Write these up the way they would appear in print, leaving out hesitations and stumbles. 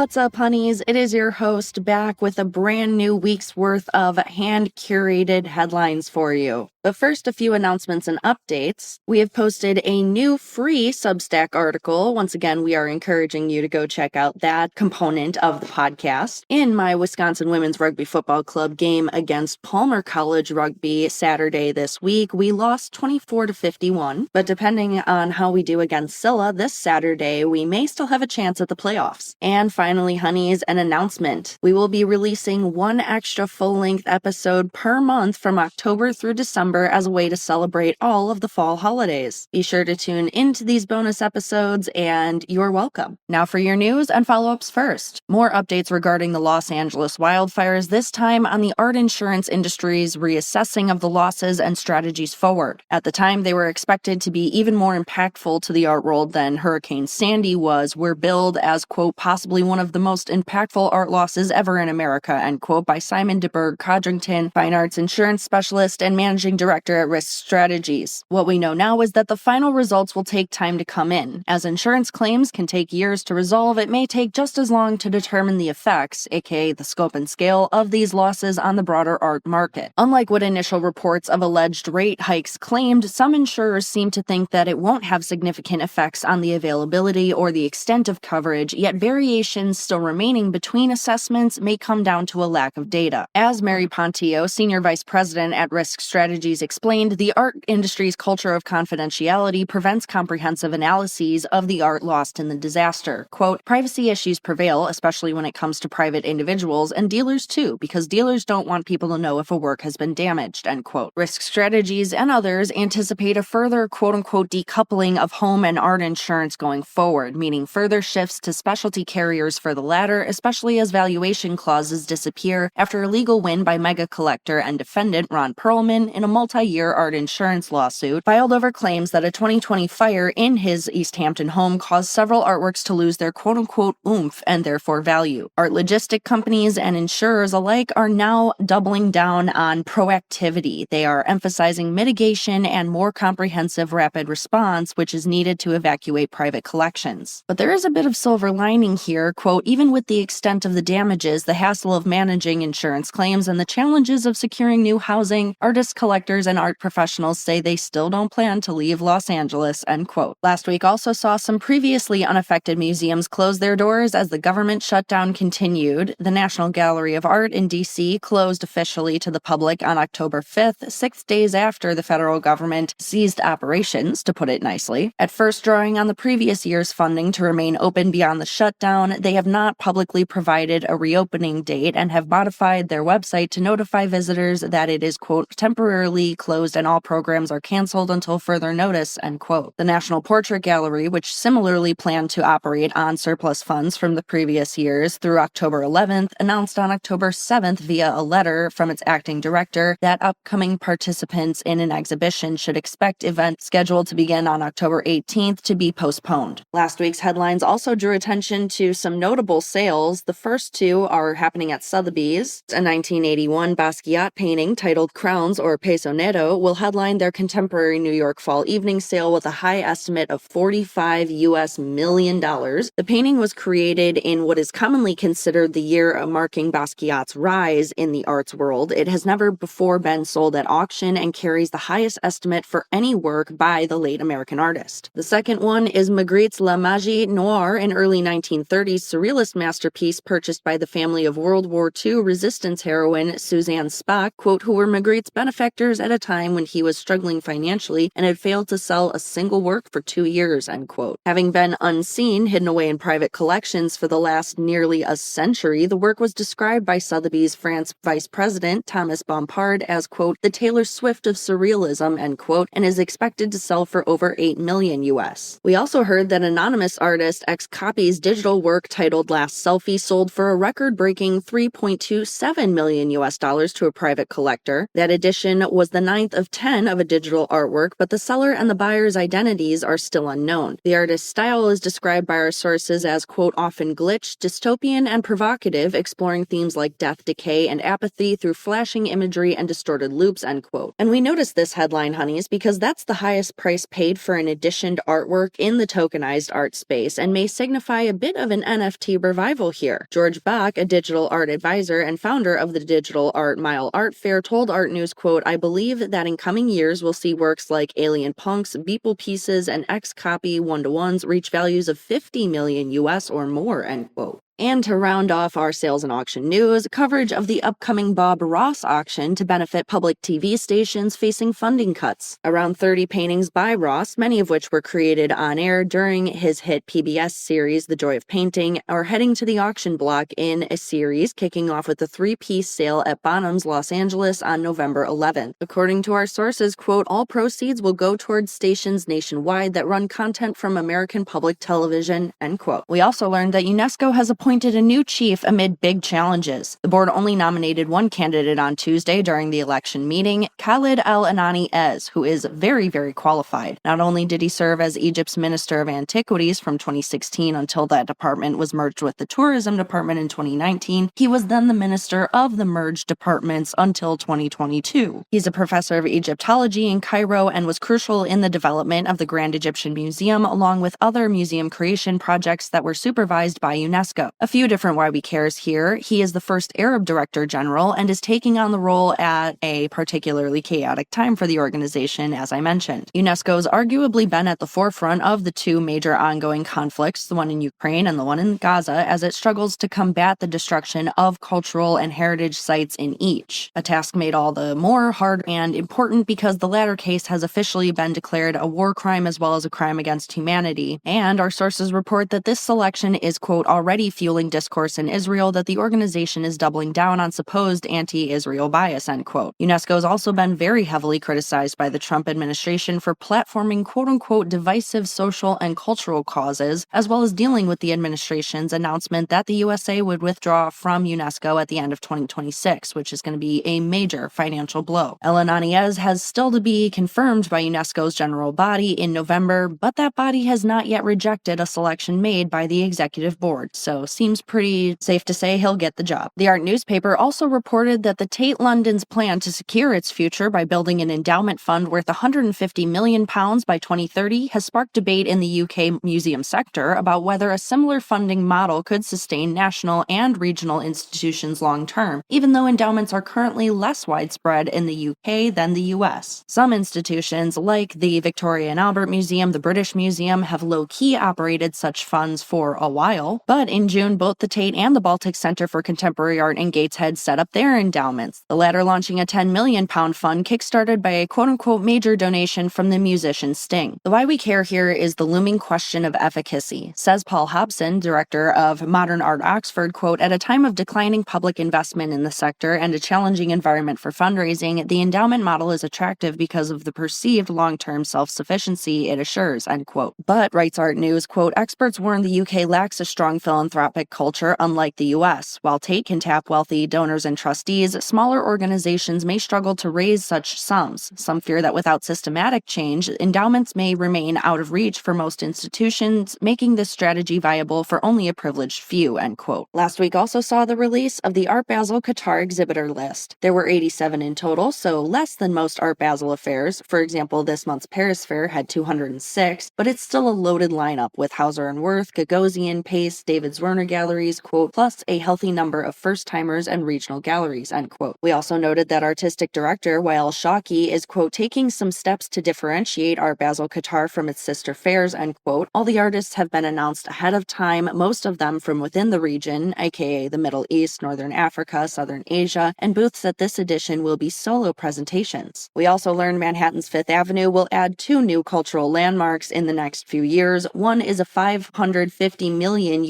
What's up, honeys? It is your host back with a brand new week's worth of hand-curated headlines for you. But first, a few announcements and updates. We have posted a new free Substack article. Once again, we are encouraging you to go check out that component of the podcast. In my Wisconsin Women's Rugby Football Club game against Palmer College Rugby Saturday this week, we lost 24-51. But depending on how we do against Scylla this Saturday, we may still have a chance at the playoffs. And finally, honeys, an announcement. We will be releasing one extra full-length episode per month from October through December as a way to celebrate all of the fall holidays. Be sure to tune into these bonus episodes, and you're welcome. Now for your news and follow-ups first. More updates regarding the Los Angeles wildfires, this time on the art insurance industry's reassessing of the losses and strategies forward. At the time, they were expected to be even more impactful to the art world than Hurricane Sandy was, were billed as, quote, possibly one of the most impactful art losses ever in America, end quote, by Simon DeBerg Codrington, fine arts insurance specialist and managing director at Risk Strategies. What we know now is that the final results will take time to come in. As insurance claims can take years to resolve, it may take just as long to determine the effects, aka the scope and scale, of these losses on the broader art market. Unlike what initial reports of alleged rate hikes claimed, some insurers seem to think that it won't have significant effects on the availability or the extent of coverage, yet variations still remaining between assessments may come down to a lack of data. As Mary Pontillo, Senior Vice President at Risk Strategies, explained, the art industry's culture of confidentiality prevents comprehensive analyses of the art lost in the disaster. Quote, privacy issues prevail, especially when it comes to private individuals and dealers too, because dealers don't want people to know if a work has been damaged, end quote. Risk Strategies and others anticipate a further quote-unquote decoupling of home and art insurance going forward, meaning further shifts to specialty carriers for the latter, especially as valuation clauses disappear after a legal win by mega collector and defendant Ron Perlman in a multi-year art insurance lawsuit filed over claims that a 2020 fire in his East Hampton home caused several artworks to lose their quote-unquote oomph and therefore value. Art logistic companies and insurers alike are now doubling down on proactivity. They are emphasizing mitigation and more comprehensive rapid response, which is needed to evacuate private collections. But there is a bit of silver lining here. Quote, even with the extent of the damages, the hassle of managing insurance claims, and the challenges of securing new housing, artists, collectors, and art professionals say they still don't plan to leave Los Angeles, end quote. Last week also saw some previously unaffected museums close their doors as the government shutdown continued. The National Gallery of Art in D.C. closed officially to the public on October 5th, 6 days after the federal government ceased operations, to put it nicely. At first drawing on the previous year's funding to remain open beyond the shutdown, they have not publicly provided a reopening date and have modified their website to notify visitors that it is, quote, temporarily closed and all programs are canceled until further notice, end quote. The National Portrait Gallery, which similarly planned to operate on surplus funds from the previous years through October 11th, announced on October 7th via a letter from its acting director that upcoming participants in an exhibition should expect events scheduled to begin on October 18th to be postponed. Last week's headlines also drew attention to some notable sales. The first two are happening at Sotheby's. A 1981 Basquiat painting titled Crowns or Pesoneto will headline their contemporary New York fall evening sale with a high estimate of $45 million. The painting was created in what is commonly considered the year marking Basquiat's rise in the arts world. It has never before been sold at auction and carries the highest estimate for any work by the late American artist. The second one is Magritte's La Magie Noire, an early 1930s surrealist masterpiece purchased by the family of World War II resistance heroine Suzanne Spock, quote, who were Magritte's benefactors at a time when he was struggling financially and had failed to sell a single work for 2 years, end quote. Having been unseen, hidden away in private collections for the last nearly a century, the work was described by Sotheby's France Vice President Thomas Bompard as, quote, the Taylor Swift of surrealism, end quote, and is expected to sell for over $8 million US. We also heard that anonymous artist X Copy's digital work titled Last Selfie sold for a record-breaking $3.27 million US to a private collector. That edition was was the 9th of 10 of a digital artwork, but the seller and the buyer's identities are still unknown. The artist's style is described by our sources as, quote, often glitched, dystopian, and provocative, exploring themes like death, decay, and apathy through flashing imagery and distorted loops, end quote. And we noticed this headline, honeys, because that's the highest price paid for an editioned artwork in the tokenized art space and may signify a bit of an NFT revival here. George Bach, a digital art advisor and founder of the Digital Art Mile Art Fair, told Art News, quote, I believe that in coming years we'll see works like Alien Punks, Beeple Pieces, and X-Copy 1-to-1s reach values of 50 million US or more, end quote. And to round off our sales and auction news, coverage of the upcoming Bob Ross auction to benefit public TV stations facing funding cuts. Around 30 paintings by Ross, many of which were created on air during his hit PBS series The Joy of Painting, are heading to the auction block in a series kicking off with a 3-piece sale at Bonham's, Los Angeles on November 11th. According to our sources, quote, all proceeds will go towards stations nationwide that run content from American public television, end quote. We also learned that UNESCO has appointed a new chief amid big challenges. The board only nominated one candidate on Tuesday during the election meeting, Khalid El-Anani Ez, who is very, very qualified. Not only did he serve as Egypt's Minister of Antiquities from 2016 until that department was merged with the Tourism Department in 2019, he was then the minister of the merged departments until 2022. He's a professor of Egyptology in Cairo and was crucial in the development of the Grand Egyptian Museum, along with other museum creation projects that were supervised by UNESCO. A few different Why We Cares here. He is the first Arab Director General and is taking on the role at a particularly chaotic time for the organization, as I mentioned. UNESCO's arguably been at the forefront of the two major ongoing conflicts, the one in Ukraine and the one in Gaza, as it struggles to combat the destruction of cultural and heritage sites in each. A task made all the more hard and important because the latter case has officially been declared a war crime as well as a crime against humanity. And our sources report that this selection is, quote, already fueling discourse in Israel that the organization is doubling down on supposed anti-Israel bias, end quote. UNESCO has also been very heavily criticized by the Trump administration for platforming quote-unquote divisive social and cultural causes, as well as dealing with the administration's announcement that the USA would withdraw from UNESCO at the end of 2026, which is going to be a major financial blow. El-Anani Ez has still to be confirmed by UNESCO's general body in November, but that body has not yet rejected a selection made by the executive board, so seems pretty safe to say he'll get the job. The Art newspaper also reported that the Tate London's plan to secure its future by building an endowment fund worth £150 million by 2030 has sparked debate in the UK museum sector about whether a similar funding model could sustain national and regional institutions long term, even though endowments are currently less widespread in the UK than the US. Some institutions, like the Victoria and Albert Museum, the British Museum, have low-key operated such funds for a while, but in June, both the Tate and the Baltic Center for Contemporary Art in Gateshead set up their endowments, the latter launching a £10 million fund kickstarted by a quote-unquote major donation from the musician Sting. The Why We Care here is the looming question of efficacy. Says Paul Hobson, director of Modern Art Oxford, quote, at a time of declining public investment in the sector and a challenging environment for fundraising, the endowment model is attractive because of the perceived long-term self-sufficiency it assures, end quote. But, writes Art News, quote, experts warn the UK lacks a strong philanthropic culture unlike the US. While Tate can tap wealthy donors and trustees, smaller organizations may struggle to raise such sums. Some fear that without systematic change, endowments may remain out of reach for most institutions, making this strategy viable for only a privileged few, end quote. Last week also saw the release of the Art Basel Qatar exhibitor list. There were 87 in total, so less than most Art Basel affairs. For example, this month's Paris Fair had 206, but it's still a loaded lineup with Hauser and Wirth, Gagosian, Pace, David Zwirner galleries, quote, plus a healthy number of first-timers and regional galleries, end quote. We also noted that artistic director Wael Shawki is, quote, taking some steps to differentiate Art Basel Qatar from its sister fairs, end quote. All the artists have been announced ahead of time, most of them from within the region, aka the Middle East, Northern Africa, Southern Asia, and booths at this edition will be solo presentations. We also learned Manhattan's Fifth Avenue will add 2 new cultural landmarks in the next few years. One is a $550 million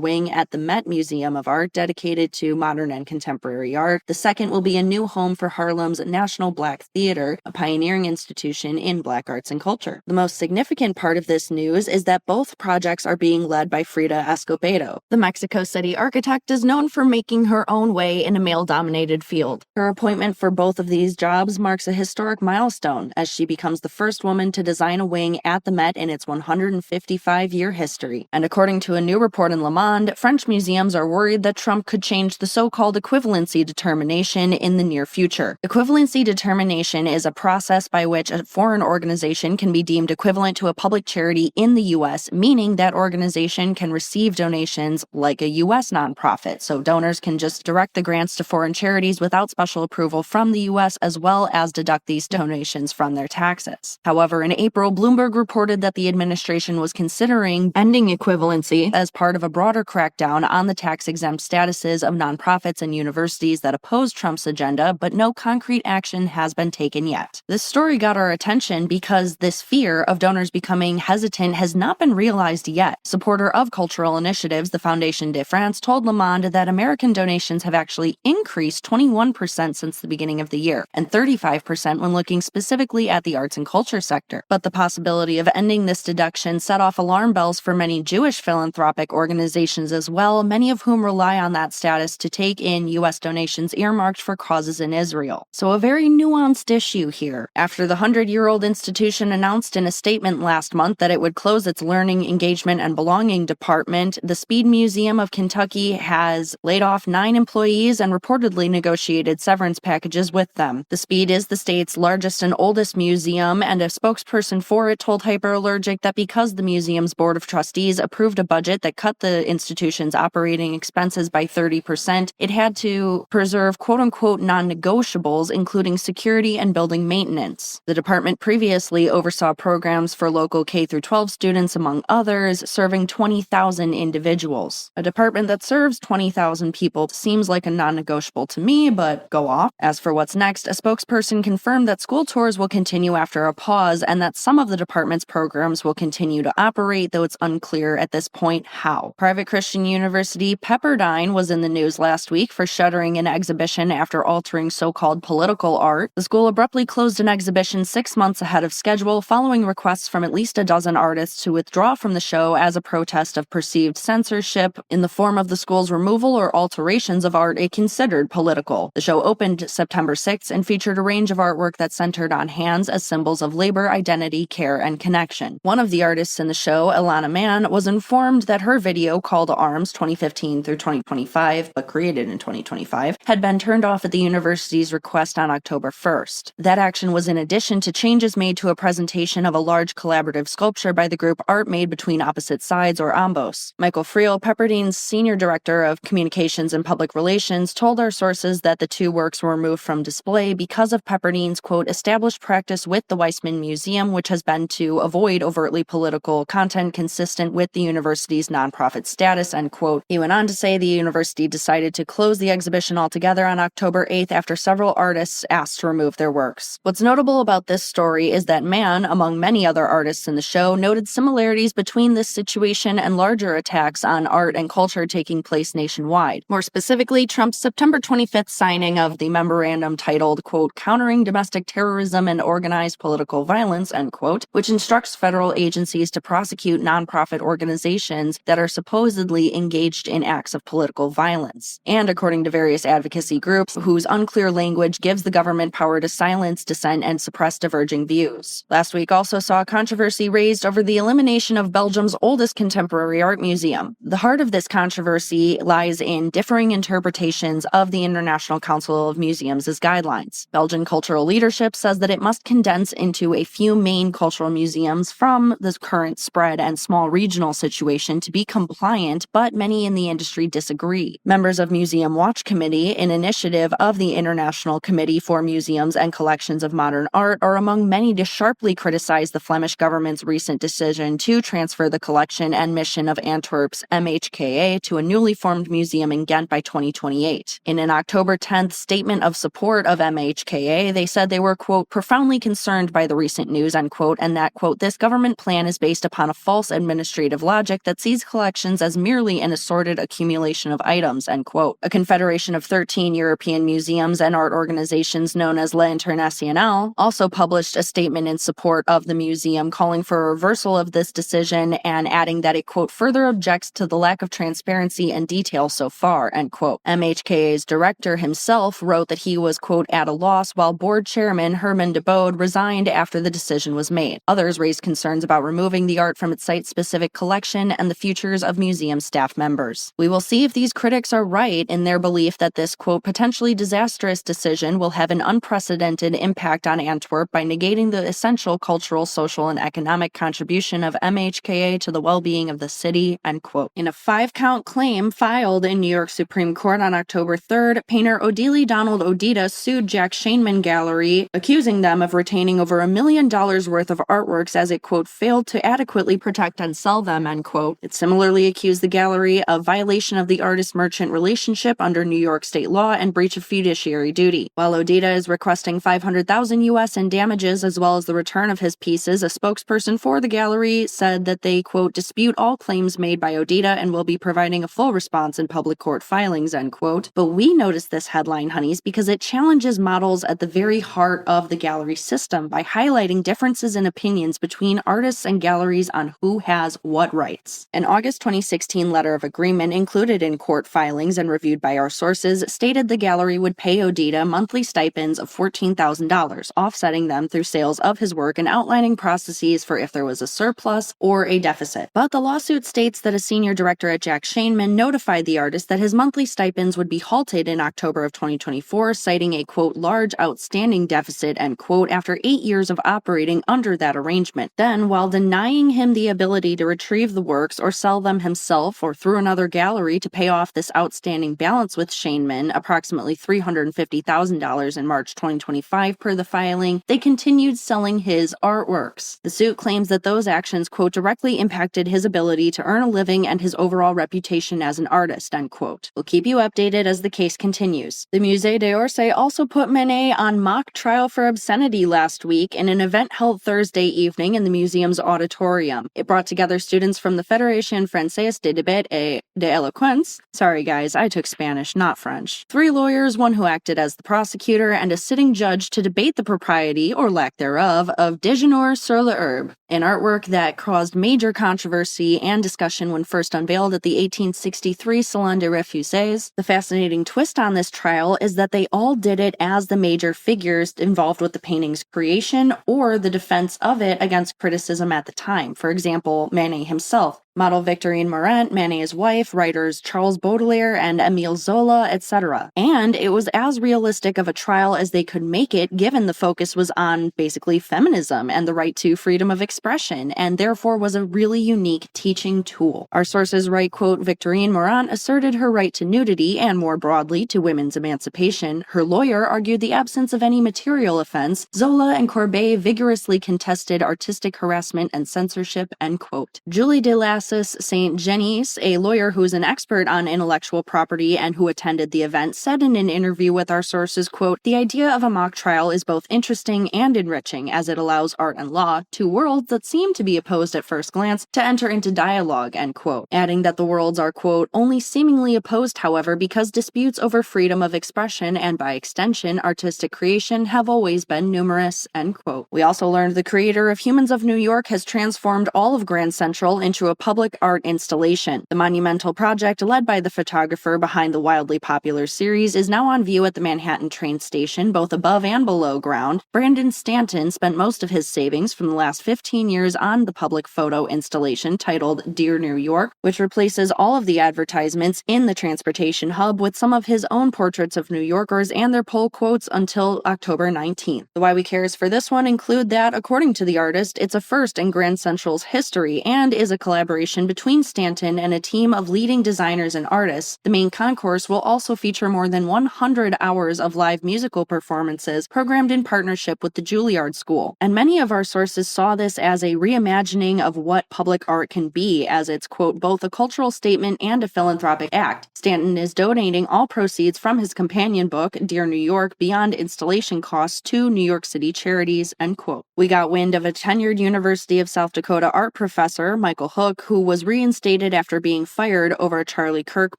wing at the Met Museum of Art dedicated to modern and contemporary art. The second will be a new home for Harlem's National Black Theater, a pioneering institution in Black arts and culture. The most significant part of this news is that both projects are being led by Frida Escobedo. The Mexico City architect is known for making her own way in a male-dominated field. Her appointment for both of these jobs marks a historic milestone as she becomes the first woman to design a wing at the Met in its 155-year history. And according to a new report in Le Monde, French museums are worried that Trump could change the so-called equivalency determination in the near future. Equivalency determination is a process by which a foreign organization can be deemed equivalent to a public charity in the U.S., meaning that organization can receive donations like a U.S. nonprofit. So donors can just direct the grants to foreign charities without special approval from the U.S., as well as deduct these donations from their taxes. However, in April, Bloomberg reported that the administration was considering ending equivalency as part of a broader crackdown on the tax-exempt statuses of nonprofits and universities that oppose Trump's agenda, but no concrete action has been taken yet. This story got our attention because this fear of donors becoming hesitant has not been realized yet. Supporter of cultural initiatives, the Fondation de France, told Le Monde that American donations have actually increased 21% since the beginning of the year, and 35% when looking specifically at the arts and culture sector. But the possibility of ending this deduction set off alarm bells for many Jewish philanthropic organizations as well, many of whom rely on that status to take in U.S. donations earmarked for causes in Israel. So a very nuanced issue here. After the 100-year-old institution announced in a statement last month that it would close its Learning, Engagement, and Belonging department, the Speed Museum of Kentucky has laid off 9 employees and reportedly negotiated severance packages with them. The Speed is the state's largest and oldest museum, and a spokesperson for it told Hyperallergic that because the museum's board of trustees approved a budget that cut the institution's operating expenses by 30%, it had to preserve quote-unquote non-negotiables, including security and building maintenance. The department previously oversaw programs for local K-12 students, among others, serving 20,000 individuals. A department that serves 20,000 people seems like a non-negotiable to me, but go off. As for what's next, a spokesperson confirmed that school tours will continue after a pause and that some of the department's programs will continue to operate, though it's unclear at this point how. Private Christian University Pepperdine was in the news last week for shuttering an exhibition after altering so-called political art. The school abruptly closed an exhibition 6 months ahead of schedule following requests from at least a dozen artists to withdraw from the show as a protest of perceived censorship in the form of the school's removal or alterations of art it considered political. The show opened September 6th and featured a range of artwork that centered on hands as symbols of labor, identity, care, and connection. One of the artists in the show, Ilana Mann, was informed that her video, Call to Arms 2015 through 2025, but created in 2025, had been turned off at the university's request on October 1st. That action was in addition to changes made to a presentation of a large collaborative sculpture by the group Art Made Between Opposite Sides, or AMBOS. Michael Friel, Pepperdine's senior director of communications and public relations, told our sources that the two works were removed from display because of Pepperdine's, quote, established practice with the Weissman Museum, which has been to avoid overtly political content consistent with the university's nonprofit status, end quote. He went on to say the university decided to close the exhibition altogether on October 8th after several artists asked to remove their works. What's notable about this story is that Mann, among many other artists in the show, noted similarities between this situation and larger attacks on art and culture taking place nationwide. More specifically, Trump's September 25th signing of the memorandum titled, quote, Countering Domestic Terrorism and Organized Political Violence, end quote, which instructs federal agencies to prosecute nonprofit organizations that are supposedly engaged in acts of political violence. And according to various advocacy groups, whose unclear language gives the government power to silence dissent and suppress diverging views. Last week also saw controversy raised over the elimination of Belgium's oldest contemporary art museum. The heart of this controversy lies in differing interpretations of the International Council of Museums' guidelines. Belgian cultural leadership says that it must condense into a few main cultural museums from the current spread and small regional situation to be compliant, but many in the industry disagree. Members of Museum Watch Committee, an initiative of the International Committee for Museums and Collections of Modern Art, are among many to sharply criticize the Flemish government's recent decision to transfer the collection and mission of Antwerp's MHKA to a newly formed museum in Ghent by 2028. In an October 10th statement of support of MHKA, they said they were, quote, profoundly concerned by the recent news, end quote, and that, quote, this government plan is based upon a false administrative logic that sees collections as as merely an assorted accumulation of items, end quote. A confederation of 13 European museums and art organizations known as La Internationale also published a statement in support of the museum, calling for a reversal of this decision and adding that it, quote, further objects to the lack of transparency and detail so far, end quote. MHKA's director himself wrote that he was, quote, at a loss, while board chairman Herman de Bode resigned after the decision was made. Others raised concerns about removing the art from its site-specific collection and the futures of museum staff members. We will see if these critics are right in their belief that this, quote, potentially disastrous decision will have an unprecedented impact on Antwerp by negating the essential cultural, social, and economic contribution of MHKA to the well-being of the city, end quote. In a 5-count claim filed in New York Supreme Court on October 3rd, painter Odile Donald Odita sued Jack Shainman Gallery, accusing them of retaining over $1 million worth of artworks as it, quote, failed to adequately protect and sell them, end quote. It similarly accused the gallery of violation of the artist-merchant relationship under New York state law and breach of fiduciary duty. While Odita is requesting $500,000 US in damages as well as the return of his pieces, a spokesperson for the gallery said that they, quote, dispute all claims made by Odita and will be providing a full response in public court filings, end quote. But we noticed this headline, honeys, because it challenges models at the very heart of the gallery system by highlighting differences in opinions between artists and galleries on who has what rights. An August 2016 letter of agreement included in court filings and reviewed by our sources stated the gallery would pay Odita monthly stipends of $14,000, offsetting them through sales of his work and outlining processes for if there was a surplus or a deficit. But the lawsuit states that a senior director at Jack Shainman notified the artist that his monthly stipends would be halted in October of 2024, citing a, quote, large outstanding deficit, end quote, after 8 years of operating under that arrangement. Then, while denying him the ability to retrieve the works or sell them himself or through another gallery to pay off this outstanding balance with Shainman, approximately $350,000 in March 2025 per the filing, they continued selling his artworks. The suit claims that those actions, quote, directly impacted his ability to earn a living and his overall reputation as an artist, end quote. We'll keep you updated as the case continues. The Musée d'Orsay also put Manet on mock trial for obscenity last week in an event held Thursday evening in the museum's auditorium. It brought together students from the Fédération Française de Débat et d'Éloquence. Sorry guys, I took Spanish, not French. 3 lawyers, one who acted as the prosecutor, and a sitting judge to debate the propriety, or lack thereof, of Déjeuner sur l'herbe, an artwork that caused major controversy and discussion when first unveiled at the 1863 Salon des Refusés. The fascinating twist on this trial is that they all did it as the major figures involved with the painting's creation or the defense of it against criticism at the time. For example, Manet himself, model Victorine Morand, Manet's wife, writers Charles Baudelaire and Émile Zola, etc. And it was as realistic of a trial as they could make it, given the focus was on basically feminism and the right to freedom of expression, and therefore was a really unique teaching tool. Our sources write, quote, Victorine Morand asserted her right to nudity and, more broadly, to women's emancipation. Her lawyer argued the absence of any material offense. Zola and Courbet vigorously contested artistic harassment and censorship, end quote. Julie Delassus St. Genis, a lawyer who is an expert on intellectual property and who attended the event, said in an interview with our sources, quote, the idea of a mock trial is both interesting and enriching as it allows art and law, 2 worlds that seem to be opposed at first glance, to enter into dialogue, end quote. Adding that the worlds are, quote, only seemingly opposed, however, because disputes over freedom of expression and, by extension, artistic creation have always been numerous, end quote. We also learned the creator of Humans of New York has transformed all of Grand Central into a public art installation. The monumental project, led by the photographer behind the wildly popular series, is now on view at the Manhattan train station, both above and below ground. Brandon Stanton spent most of his savings from the last 15 years on the public photo installation titled Dear New York, which replaces all of the advertisements in the transportation hub with some of his own portraits of New Yorkers and their poll quotes until October 19th. The Why We Cares for this one include that, according to the artist, it's a first in Grand Central's history and is a collaboration between Stanton and a team of leading designers and artists. The main concourse will also feature more than 100 hours of live musical performances programmed in partnership with the Juilliard School. And many of our sources saw this as a reimagining of what public art can be, as it's, quote, both a cultural statement and a philanthropic act. Stanton is donating all proceeds from his companion book, Dear New York, beyond installation costs to New York City charities, end quote. We got wind of a tenured University of South Dakota art professor, Michael Hook, who was reinstated after being fired over a Charlie Kirk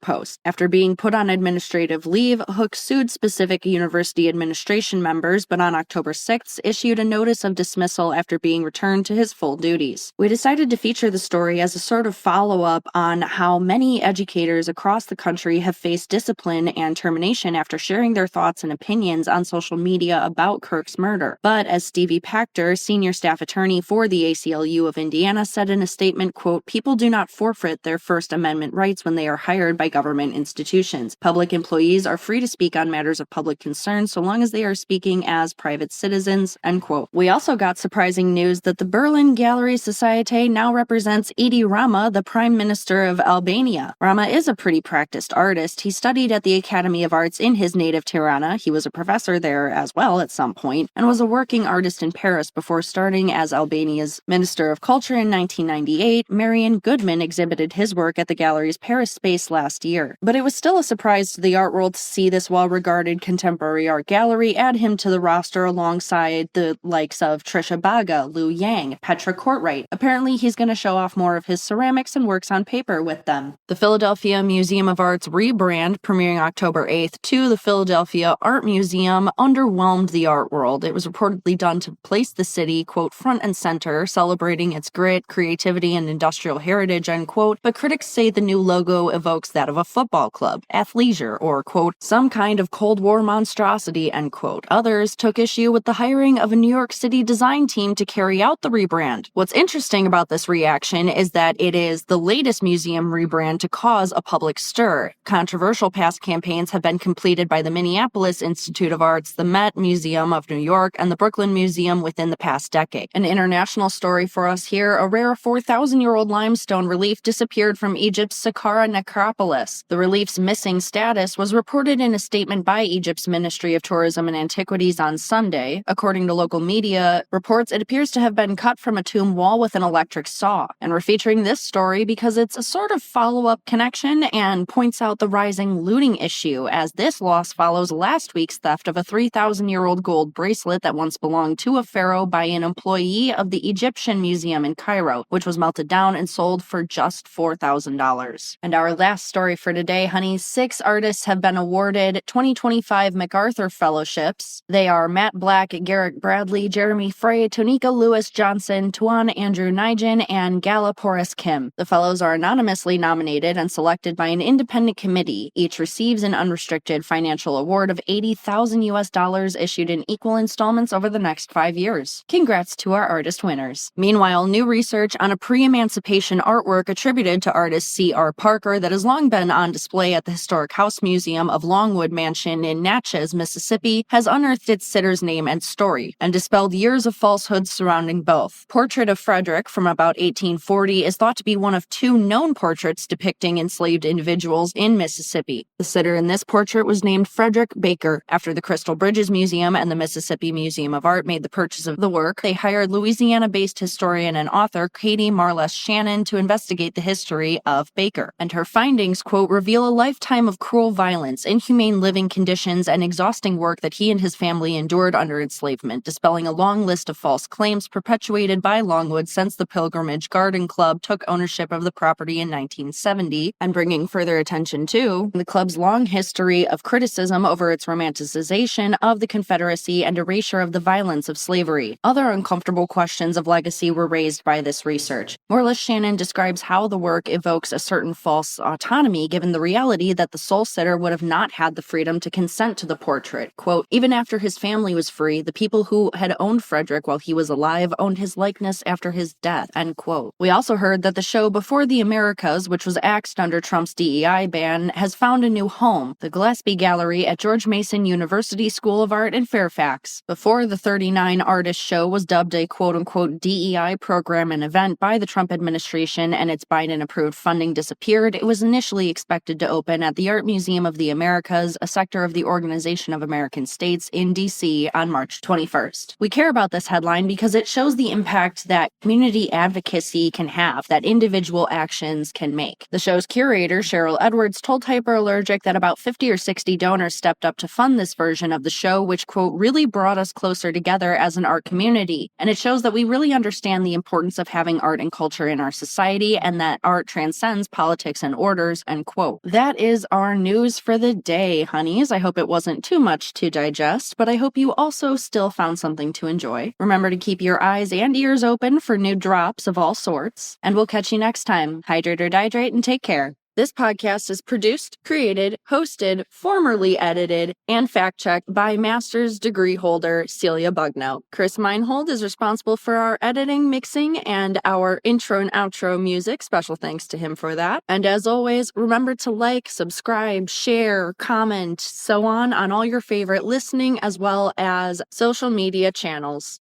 post. After being put on administrative leave, Hook sued specific university administration members, but on October 6th issued a notice of dismissal after being returned to his full duties. We decided to feature the story as a sort of follow-up on how many educators across the country have faced discipline and termination after sharing their thoughts and opinions on social media about Kirk's murder. But as Stevie Pachter, senior staff attorney for the ACLU of Indiana, said in a statement, quote, people do not forfeit their First Amendment rights when they are hired by government institutions. Public employees are free to speak on matters of public concern so long as they are speaking as private citizens, end quote. We also got surprising news that the Berlin Gallery Society now represents Edi Rama, the Prime Minister of Albania. Rama is a pretty practiced artist. He studied at the Academy of Arts in his native Tirana. He was a professor there as well at some point, and was a working artist in Paris before starting as Albania's Minister of Culture in 1998. Marion Goodman exhibited his work at the gallery's Paris space last year. But it was still a surprise to the art world to see this well-regarded contemporary art gallery add him to the roster alongside the likes of Trisha Baga, Lou Yang, Petra Courtwright. Apparently, he's going to show off more of his ceramics and works on paper with them. The Philadelphia Museum of Art's rebrand, premiering October 8th, to the Philadelphia Art Museum, underwhelmed the art world. It was reportedly done to place the city, quote, front and center, celebrating its grit, creativity, and industrial heritage, end quote, but critics say the new logo evokes that of a football club, athleisure, or, quote, some kind of Cold War monstrosity, end quote. Others took issue with the hiring of a New York City design team to carry out the rebrand. What's interesting about this reaction is that it is the latest museum rebrand to cause a public stir. Controversial past campaigns have been completed by the Minneapolis Institute of Arts, the Met Museum of New York, and the Brooklyn Museum within the past decade. An international story for us here, a rare 4,000-year-old limestone relief disappeared from Egypt's Saqqara necropolis. The relief's missing status was reported in a statement by Egypt's Ministry of Tourism and Antiquities on Sunday. According to local media reports, it appears to have been cut from a tomb wall with an electric saw. And we're featuring this story because it's a sort of follow-up connection and points out the rising looting issue, as this loss follows last week's theft of a 3,000-year-old gold bracelet that once belonged to a pharaoh by an employee of the Egyptian Museum in Cairo, which was melted down and sold for just $4,000. And our last story for today, honey, 6 artists have been awarded 2025 MacArthur Fellowships. They are Matt Black, Garrick Bradley, Jeremy Frey, Tonika Lewis Johnson, Tuan Andrew Nijin, and Gala Porras Kim. The fellows are anonymously nominated and selected by an independent committee. Each receives an unrestricted financial award of $80,000 issued in equal installments over the next 5 years. Congrats to our artist winners. Meanwhile, new research on a pre-emancipation artwork attributed to artist C.R. Parker that has long been on display at the Historic House Museum of Longwood Mansion in Natchez, Mississippi, has unearthed its sitter's name and story, and dispelled years of falsehoods surrounding both. Portrait of Frederick from about 1840 is thought to be one of 2 known portraits depicting enslaved individuals in Mississippi. The sitter in this portrait was named Frederick Baker. After the Crystal Bridges Museum and the Mississippi Museum of Art made the purchase of the work, they hired Louisiana-based historian and author Katie Marles Shannon to investigate the history of Baker. And her findings, quote, reveal a lifetime of cruel violence, inhumane living conditions, and exhausting work that he and his family endured under enslavement, dispelling a long list of false claims perpetuated by Longwood since the Pilgrimage Garden Club took ownership of the property in 1970, and bringing further attention to the club's long history of criticism over its romanticization of the Confederacy and erasure of the violence of slavery. Other uncomfortable questions of legacy were raised by this research. Marles Shannon describes how the work evokes a certain false autonomy given the reality that the soul sitter would have not had the freedom to consent to the portrait. Quote, even after his family was free, the people who had owned Frederick while he was alive owned his likeness after his death, end quote. We also heard that the show Before the Americas, which was axed under Trump's DEI ban, has found a new home, the Gillespie Gallery at George Mason University School of Art in Fairfax. Before the 39 artist show was dubbed a quote-unquote DEI program and event by the Trump administration and its Biden-approved funding disappeared, it was initially expected to open at the Art Museum of the Americas, a sector of the Organization of American States in D.C. on March 21st. We care about this headline because it shows the impact that community advocacy can have, that individual actions can make. The show's curator, Cheryl Edwards, told Hyperallergic that about 50 or 60 donors stepped up to fund this version of the show, which, quote, really brought us closer together as an art community. And it shows that we really understand the importance of having art and culture in our society and that art transcends politics and orders, end quote. That is our news for the day, honeys. I hope it wasn't too much to digest, but I hope you also still found something to enjoy. Remember to keep your eyes and ears open for new drops of all sorts, and we'll catch you next time. Hydrate or dihydrate and take care. This podcast is produced, created, hosted, formerly edited, and fact-checked by master's degree holder Celia Bugnout. Chris Meinhold is responsible for our editing, mixing, and our intro and outro music. Special thanks to him for that. And as always, remember to like, subscribe, share, comment, so on all your favorite listening as well as social media channels.